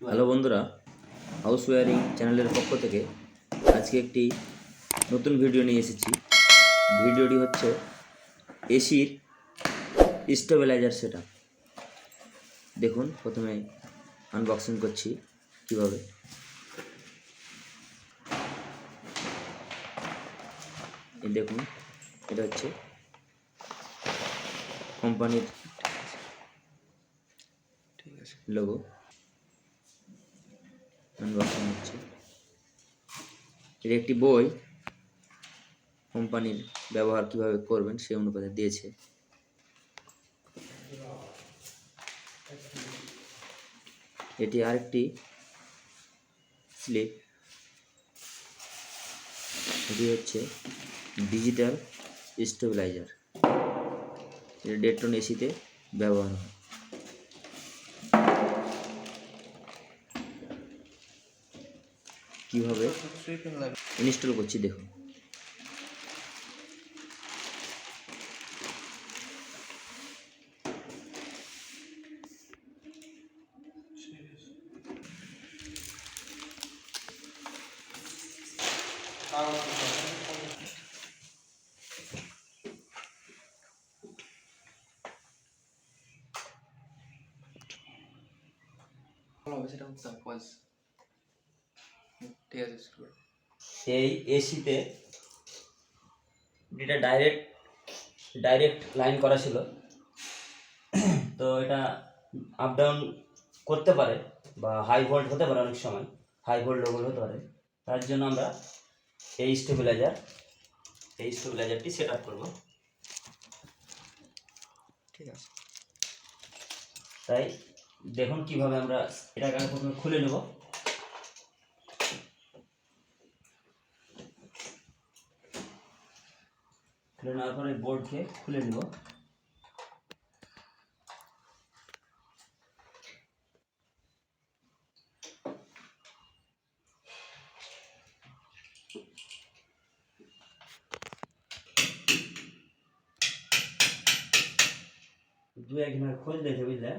Hello বন্ধুরা, house wiring চ্যানেলের পক্ষ থেকে আজকে একটি নতুন ভিডিও নিয়ে এসেছি। ভিডিওটি হচ্ছে এসির স্টেবিলাইজার সেটআপ। দেখুন, প্রথমে আনবক্সিং করছি কিভাবে। এই দেখুন, এটা হচ্ছে কোম্পানির লোগো। আনবক্সিং হচ্ছে। এর একটি বই কোম্পানির ব্যবহার কিভাবে করবেন সেই অনুপাতে দিয়েছে। এটি আরেকটি স্লিপ। এটি হচ্ছে ডিজিটাল স্টেবিলাইজার। এটা 1.5 টন এসিতে ব্যবহার হয়। কিভাবে ইনস্টল করছি দেখুন। এই এসিতে এটা ডাইরেক্ট লাইন করা ছিল, তো এটা আপ ডাউন করতে পারে বা হাই ভোল্ট হতে পারে, অনেক সময় হাই ভোল্ট লো ভোল্ট হতে পারে। তার জন্য আমরা এই স্টেবিলাইজারটি সেট আপ করবো। ঠিক আছে, তাই দেখুন কিভাবে আমরা এটাকে প্রথমে খুলে নেব। খুলে নেওয়ার পরে বোর্ডকে খুলে নেব। দু একদিনের খোঁজ দিয়েছে, বুঝলে,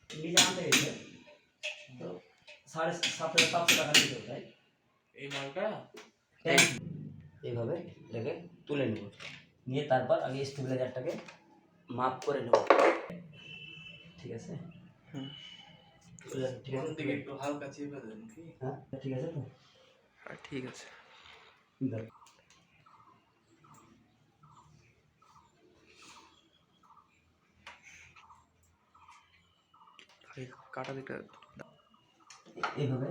নিজে আনতে গেছে তো 7,500 টাকা দিতে হবে। তাই এই মালটা এইভাবে এটাকে তুলে নেব, নিয়ে তারপর আগে স্টেবিলাইজারটাকে মাপ করে নেব। ঠিক আছে, ঠিক আছে, একটু হালকা চেপে দেন কি? হ্যাঁ, ঠিক আছে তো? হ্যাঁ, ঠিক আছে। কাটা দিকটা এইভাবে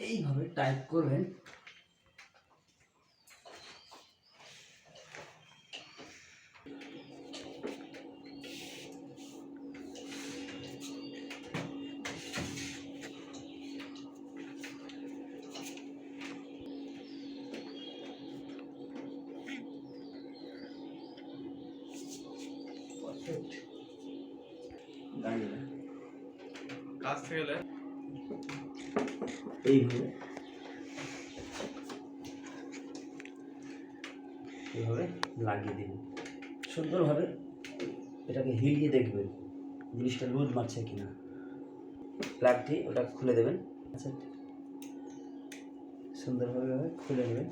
এইভাবে টাইপ করবেন। কাজ থেকে গেলে এইভাবে লাগিয়ে দিন সুন্দরভাবে। এটাকে হিলিয়ে দেখবেন জিনিসটা লুজ মারছে কিনা। প্লাগটি ওটা খুলে দেবেন। আচ্ছা, সুন্দরভাবে খুলে নেবেন।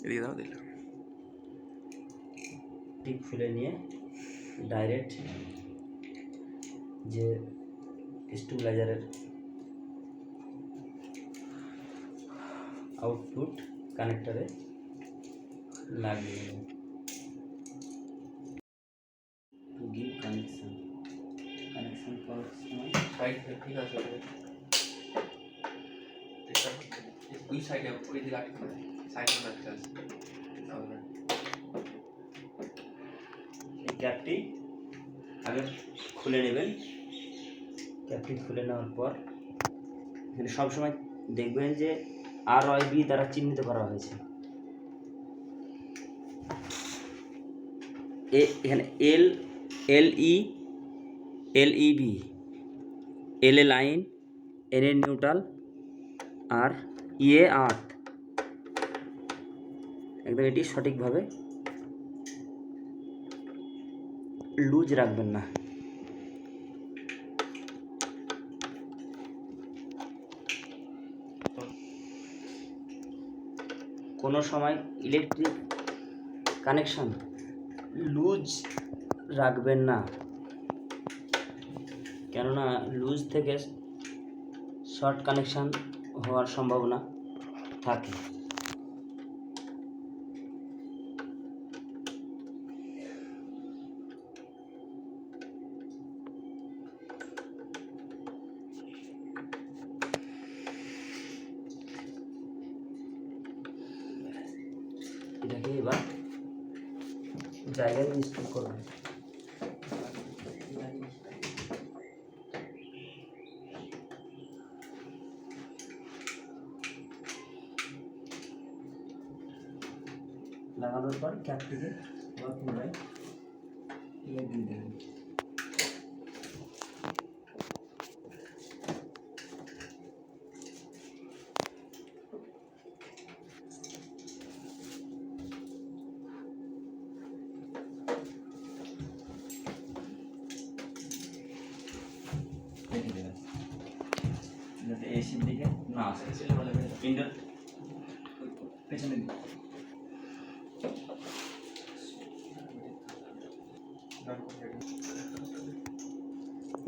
এদিকে দাও, দিলাম। ঠিক খুলে নিয়ে ডাইরেক্ট যে স্টেবিলাইজারের আউটপুট কানেক্টরে লাগিয়ে নেব। কানেকশন করার সময় সাইড ঠিক আছে ওই সাইডে ওই দিকে আটকে দেয় সাইডে রাখতে আছে এই ক্যাপটি আগে খুলে নেবেন। ক্যাপটি খুলে নেওয়ার পর এখানে সবসময় দেখবেন যে RYB দ্বারা চিহ্নিত করা হয়েছে। এখানে LE LEB LA line, NA neutral আর EA আর্থ। একদম এটি সঠিকভাবে লুজ রাখবেন না। কোনো সময় ইলেকট্রিক কানেকশন লুজ রাখবেন না, কেননা লুজ থেকে শর্ট কানেকশন হওয়ার সম্ভাবনা থাকে। এটাকে এবার জায়গায় ইনস্টল করবেন। লাগানোর পর ক্যাপটিকে আবার পুনরায় দিয়ে দেবেন। রেখে দেবেন যাতে এসির দিকে না আসে। ইন্ডোর পেছনে দিন।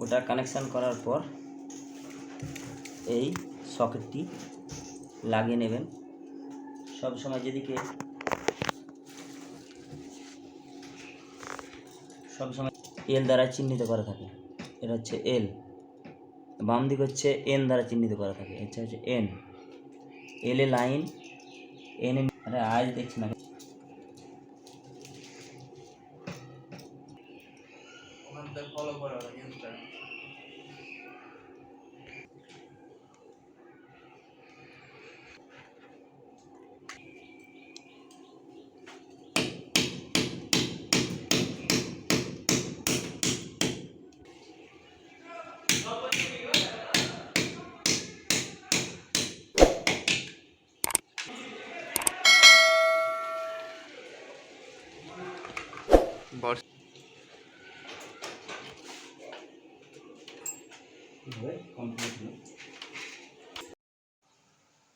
ওটা কানেকশান করার পর এই সকেটটি লাগিয়ে নেবেন। সব সময় যেদিকে সবসময় এল দ্বারা চিহ্নিত করা থাকে, এটা হচ্ছে এল। বাম দিক হচ্ছে এন দ্বারা চিহ্নিত করা থাকে, এটা হচ্ছে N. L A line, N A আজ দেখছি না। ফলো করা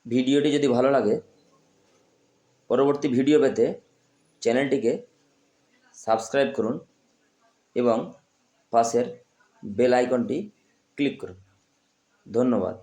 ভিডিওটি যদি ভালো লাগে, পরবর্তী ভিডিও পেতে চ্যানেলটিকে সাবস্ক্রাইব করুন এবং পাশের বেল আইকনটি ক্লিক করুন। ধন্যবাদ।